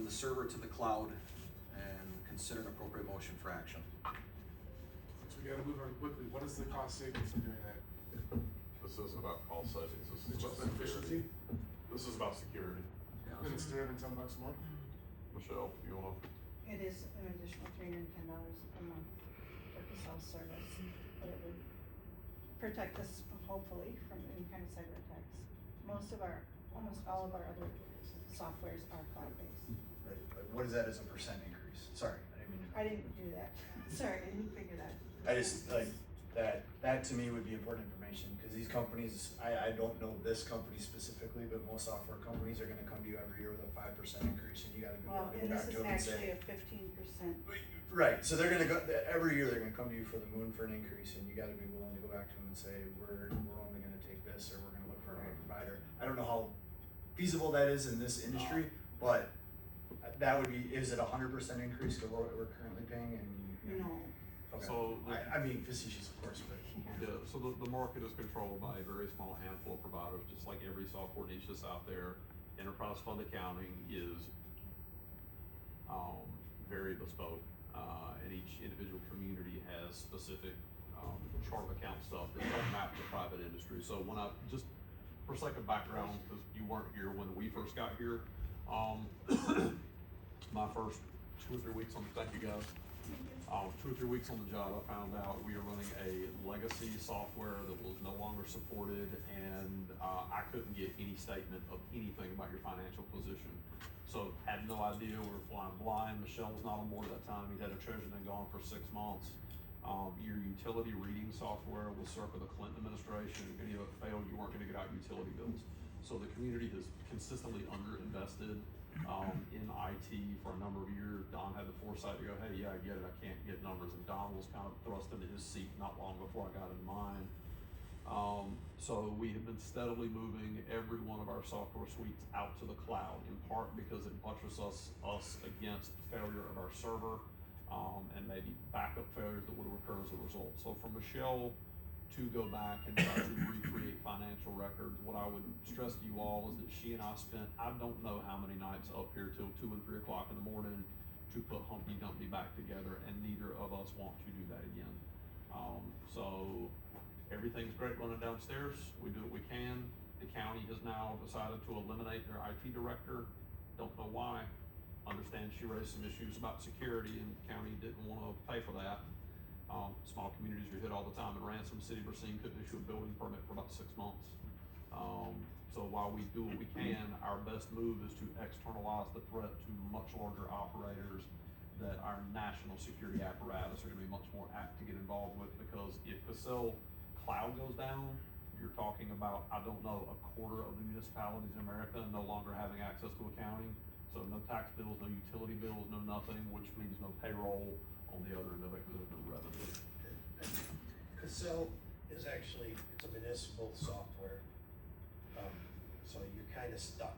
the server to the cloud and consider an appropriate motion for action. So we gotta move on quickly. What is the cost savings from doing that? This isn't about cost savings, this It's is just about efficiency? security. This is about security. And it's $310 a month? Michelle, you wanna? It is an additional $310 a month for Caselle service, but it would protect us hopefully from any kind of cyber attacks. Almost all of our other softwares are cloud-based. Right, but what is that as a percent increase? Sorry, I didn't mean to. I didn't do that. Sorry, I didn't figure that. I just, like, that to me would be important information, cause these companies, I don't know this company specifically, but most software companies are gonna come to you every year with a 5% increase, and you gotta be Well, willing to and go this back to is them and actually say. a 15%. Right, so they're gonna go, every year they're gonna come to you for the moon for an increase, and you gotta be willing to go back to them and say, we're only gonna take this, or we're gonna look for another provider. I don't know how feasible that is in this industry, but that would be, is it 100% increase to what we're currently paying, and? No. Okay. So- I mean, facetious, of course, but. Yeah, so the market is controlled by a very small handful of providers, just like every software niche that's out there. Enterprise fund accounting is very bespoke, and each individual community has specific chart of account stuff that don't map to private industry. So when I, just for sake of background, because you weren't here when we first got here, my first 2 or 3 weeks on, thank you guys. 2 or 3 weeks on the job, I found out we were running a legacy software that was no longer supported, and I couldn't get any statement of anything about your financial position. So had no idea, we were flying blind. Michelle was not on board at that time. He'd had a treasurer been gone for 6 months. Your utility reading software was circa the Clinton administration. If any of it failed, you weren't gonna get out utility bills. So the community has consistently underinvested in IT for a number of years. Don had the foresight to go, hey, yeah, I get it, I can't get numbers, and Don was kind of thrust into his seat not long before I got in mine. So we have been steadily moving every one of our software suites out to the cloud, in part because it buttresses us against failure of our server, and maybe backup failures that would occur as a result. So for Michelle to go back and try to recreate financial records, what I would stress to you all is that she and I spent, I don't know how many nights up here till 2 and 3 o'clock in the morning to put Humpty Dumpty back together, and neither of us want to do that again. So everything's great running downstairs. We do what we can. The county has now decided to eliminate their IT director. Don't know why. Understand she raised some issues about security, and the county didn't want to pay for that. Small communities are hit all the time in Ransom. City of Racine couldn't issue a building permit for about 6 months. So while we do what we can, our best move is to externalize the threat to much larger operators that our national security apparatus are gonna be much more apt to get involved with, because if Caselle Cloud goes down, you're talking about, I don't know, a quarter of the municipalities in America no longer having access to accounting. So no tax bills, no utility bills, no nothing, which means no payroll on the other end of it, because there's no revenue. Caselle is actually, it's a municipal software, so you're kinda stuck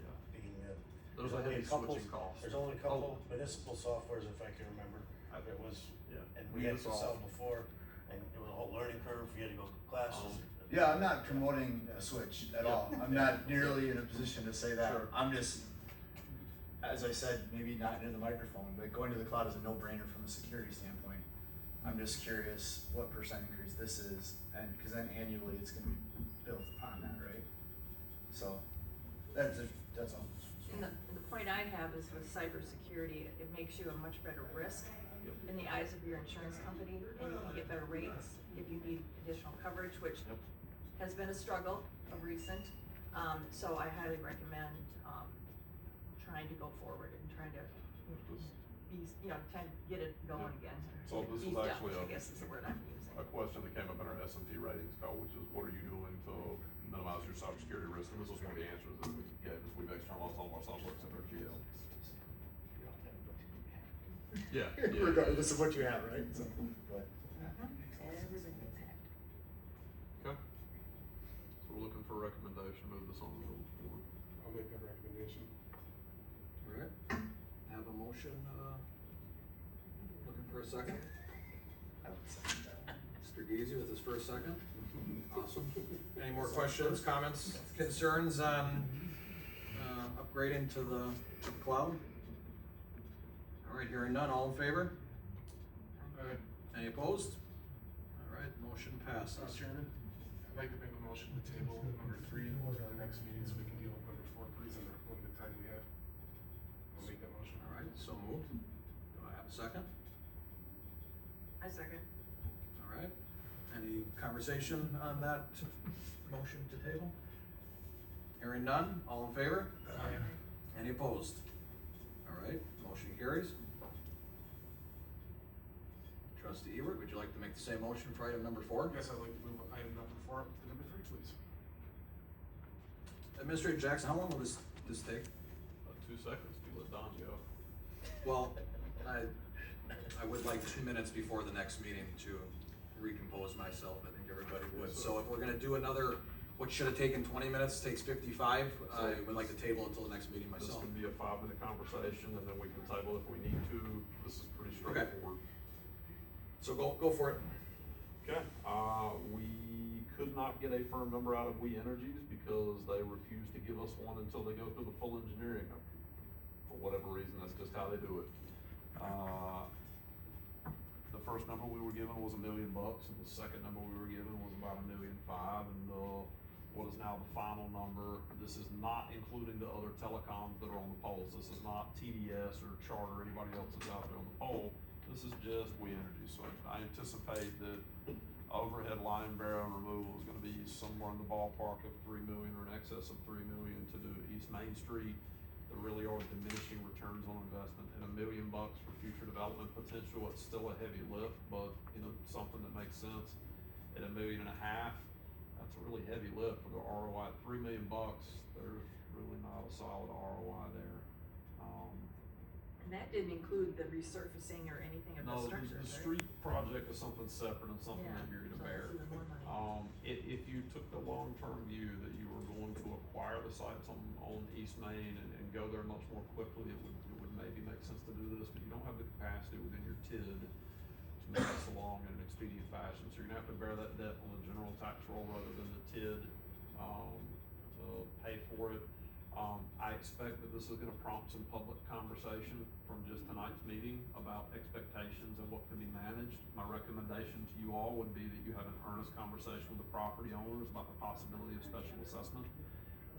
Yeah. being There's a heavy switching cost. There's only a couple municipal softwares, if I can remember. It was, Yeah. and we had Caselle before, and it was a whole learning curve, you had to go to classes. Yeah, I'm not promoting a switch at all. I'm not nearly in a position to say that. Sure. I'm just, as I said, maybe not into the microphone, but going to the cloud is a no-brainer from a security standpoint. I'm just curious what percent increase this is, and because then annually it's gonna be built upon that, right? So that's all. And the point I have is with cybersecurity, it makes you a much better risk in the eyes of your insurance company, and you can get better rates if you need additional coverage, which has been a struggle of recent. So I highly recommend trying to go forward and trying to trying to get it going again. So this was Beefed up, actually I guess is the word I'm using. a question that came up in our S&P ratings call, which is what are you doing to minimize your cybersecurity risk? And this was one of the answers that we gave, is we've externalized all of our software except our GL. Yeah. Regardless of what you have, right? So, but. Everything is hacked. Okay. So we're looking for a recommendation, move this on to the board. I'll make that recommendation. Alright, have a motion, looking for a second. I would second that. Mr. Geezy with his first second. Awesome. Any more questions, comments, concerns on, upgrading to the cloud? right, hearing none, all in favor? Alright, Any opposed? All right, motion passes. Chairman, I'd like to make a motion to table number 3 until the next meeting so we can deal with number 4, please, in the limited time we have. I'll make that motion. All right, so moved. Do I have a second? I second. All right, any conversation on that motion to table? Hearing none, all in favor? Aye. Any opposed? All right, motion carries. Trustee Ebert, would you like to make the same motion for item number 4? Yes, I'd like to move item number 4 up to number 3, please. Administrator Jackson, how long will this take? About 2 seconds to let Don go. Well, I would like 2 minutes before the next meeting to recompose myself. I think everybody would. So if we're gonna do another, what should have taken 20 minutes, takes 55, I would like to table until the next meeting This myself. can be a 5-minute conversation, and then we can table if we need to. This is pretty Okay. straightforward. So go for it. Okay, we could not get a firm number out of We Energies because they refused to give us one until they go through the full engineering. For whatever reason, that's just how they do it. The first number we were given was $1 million, and the second number we were given was about $1.5 million, and what is now the final number, this is not including the other telecoms that are on the poles. This is not TDS or Charter or anybody else that's out there on the pole. This is just We Energy. So I anticipate that overhead line barrier removal is gonna be somewhere in the ballpark of $3 million or in excess of $3 million to do East Main Street. There really are diminishing returns on investment, and $1 million for future development potential. It's still a heavy lift, but you know, something that makes sense. At $1.5 million, that's a really heavy lift for the ROI. $3 million, there's really not a solid ROI there. And that didn't include the resurfacing or anything of the No, structures, the right? street project is something separate and something Yeah, that you're gonna so bear. that's even more money. If you took the long-term view that you were going to acquire the sites on East Main and go there much more quickly, it would maybe make sense to do this, but you don't have the capacity within your TID to move this along in an expedient fashion, so you're gonna have to bear that debt on the general tax roll rather than the TID, to pay for it. I expect that this is gonna prompt some public conversation from just tonight's meeting about expectations and what can be managed. My recommendation to you all would be that you have an earnest conversation with the property owners about the possibility of special assessment.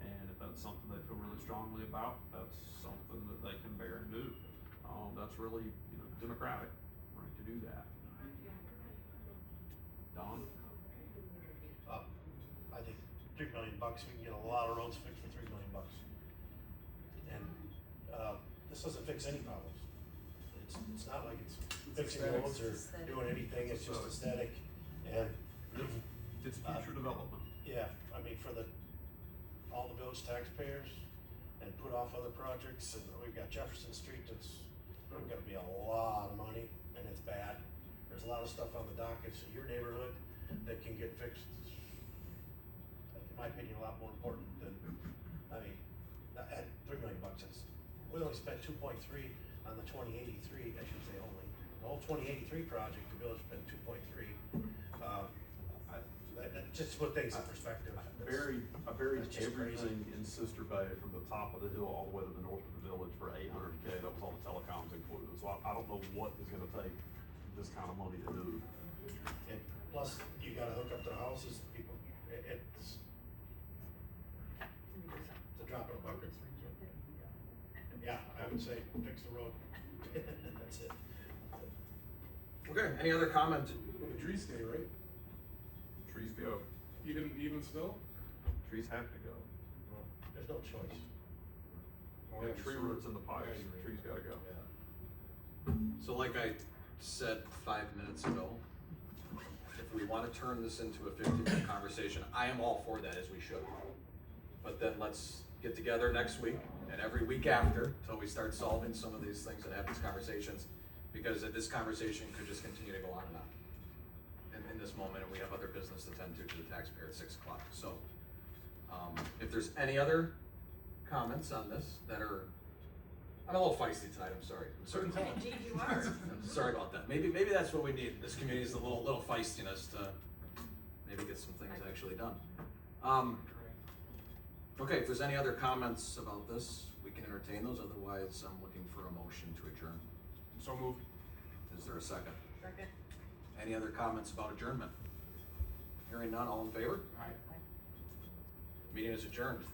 And if that's something they feel really strongly about, that's something that they can bear and do. That's really, you know, democratic, right, to do that. Don? I think $3 million, we can get a lot of roads fixed for $3 million. And, this doesn't fix any problems. It's not like it's fixing aesthetic. roads or Aesthetic. doing anything, it's just aesthetic. And, It's future development. yeah, I mean, for all the village taxpayers and put off other projects, and we've got Jefferson Street that's gonna be a lot of money, and it's bad. There's a lot of stuff on the dockets in your neighborhood that can get fixed. In my opinion, a lot more important than, I mean, at $3 million, we only spent 2.3 on the 2083, I should say only. The whole 2083 project, the village spent 2.3. That just to put things in perspective. I buried That's just everything in Sister Bay from the top of the hill all the way to the north of the village for $800K. That was all the telecoms included. So I don't know what is gonna take this kind of money to do. And plus, you gotta hook up to the houses, people, it's a drop in a bucket. Yeah, I would say fix the road. That's it. Okay, any other comment? The trees stay, right? Trees go. Even still? Trees have to go. There's no choice. Oh, Yeah, yeah, tree so- roots in the pipes, Yeah, trees gotta go. Yeah. So like I said 5 minutes ago, if we wanna turn this into a 50-minute conversation, I am all for that, as we should. But then let's get together next week and every week after, till we start solving some of these things and have these conversations. Because this conversation could just continue to go on and on. In this moment, and we have other business to tend to the taxpayer at 6 o'clock. So, if there's any other comments on this that are, I'm a little feisty tonight, I'm sorry. Indeed you are. I'm sorry about that. Maybe that's what we need. This community is a little feistiness to maybe get some things actually done. Okay, if there's any other comments about this, we can entertain those. Otherwise, I'm looking for a motion to adjourn. So moved. Is there a second? Second. Any other comments about adjournment? Hearing none, all in favor? Aye. Meeting is adjourned.